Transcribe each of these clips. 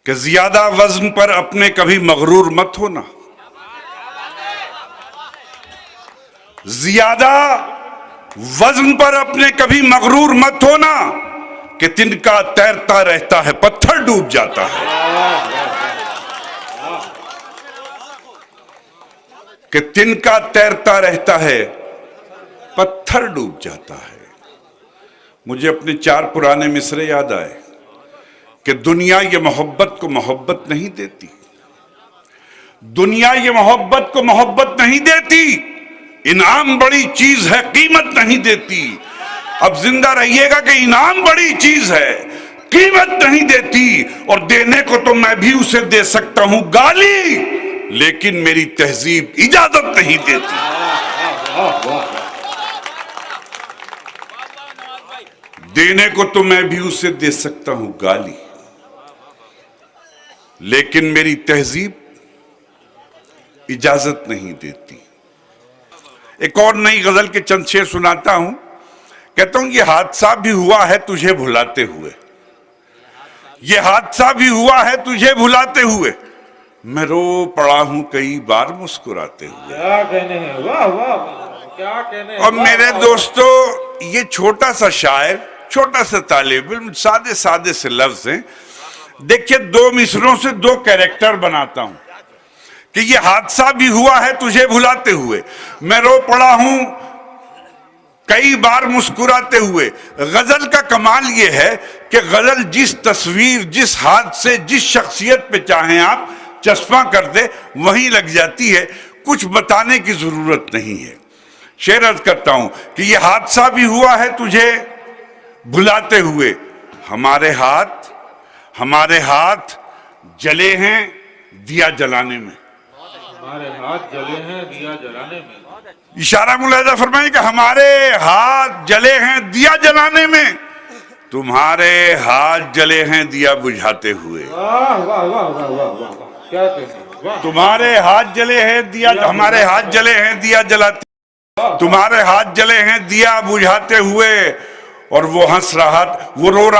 کہ زیادہ وزن پر اپنے کبھی مغرور مت ہونا، زیادہ وزن پر اپنے کبھی مغرور مت ہونا کہ تنکا تیرتا رہتا ہے پتھر ڈوب جاتا ہے، کہ تنکا تیرتا رہتا ہے پتھر ڈوب جاتا ہے۔ مجھے اپنے 4 پرانے مصرے یاد آئے کہ دنیا یہ محبت کو محبت نہیں دیتی، دنیا یہ محبت کو محبت نہیں دیتی، انعام بڑی چیز ہے قیمت نہیں دیتی۔ اب زندہ رہیے گا کہ انعام بڑی چیز ہے قیمت نہیں دیتی، اور دینے کو تو میں بھی اسے دے سکتا ہوں گالی، لیکن میری تہذیب اجازت نہیں دیتی۔ دینے کو تو میں بھی اسے دے سکتا ہوں گالی، لیکن میری تہذیب اجازت نہیں دیتی۔ ایک اور نئی غزل کے چند شعر سناتا ہوں، کہتا ہوں یہ حادثہ بھی ہوا ہے تجھے بھلاتے ہوئے، یہ حادثہ بھی ہوا ہے تجھے بھلاتے ہوئے، میں رو پڑا ہوں کئی بار مسکراتے ہوئے۔ کیا کہنے ہیں، واہ واہ واہ، کیا کہنے ہیں۔ اور میرے دوستو یہ چھوٹا سا شاعر، چھوٹا سا طالب علم، سادے سادے سے لفظ ہیں، دیکھیں 2 مصروں سے 2 کیریکٹر بناتا ہوں کہ یہ حادثہ بھی ہوا ہے تجھے بھلاتے ہوئے، میں رو پڑا ہوں کئی بار مسکراتے ہوئے۔ غزل کا کمال یہ ہے کہ غزل جس تصویر، جس حادثے، جس شخصیت پہ چاہیں آپ چسپاں کر دے وہیں لگ جاتی ہے، کچھ بتانے کی ضرورت نہیں ہے۔ شعر عرض کرتا ہوں کہ یہ حادثہ بھی ہوا ہے تجھے بھلاتے ہوئے، ہمارے ہاتھ جلے ہیں دیا جلانے میں، ہمارے ہاتھ جلے ہیں دیا جلانے میں۔ اشارہ ملاحظہ فرمائیں کہ ہمارے ہاتھ جلے ہیں دیا جلانے میں، تمہارے ہاتھ جلے ہیں دیا بجھاتے ہوئے۔ واہ واہ واہ واہ واہ واہ، کیا کہنے ہیں، واہ۔ تمہارے ہاتھ جلے ہیں دیا، ہمارے ہاتھ جلے ہیں دیا جلاتے، تمہارے ہاتھ جلے ہیں دیا بجھاتے ہوئے، اور وہ ہنس رہا، وہ رو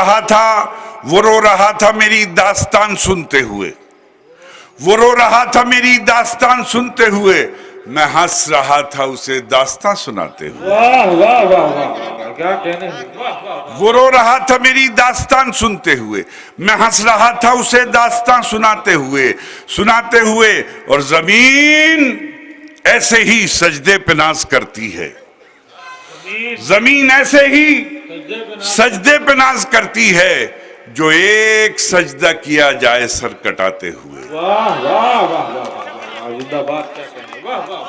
رہا تھا میری داستان سنتے ہوئے، وہ رو رہا تھا میری داستان سنتے ہوئے، میں ہنس رہا تھا اسے داستان سناتے ہوئے۔ واہ واہ واہ واہ، کیا کہنے ہیں، واہ واہ۔ وہ رو رہا تھا میری داستان سنتے ہوئے، میں ہنس رہا تھا اسے داستان سناتے ہوئے، اور زمین ایسے ہی سجدے پہ ناز کرتی ہے، زمین ایسے ہی سجدے پہ ناز کرتی ہے، جو ایک سجدہ کیا جائے سر کٹاتے ہوئے۔ واہ واہ واہ واہ واہ، زندہ باد، کیا کہنے ہیں، واہ واہ۔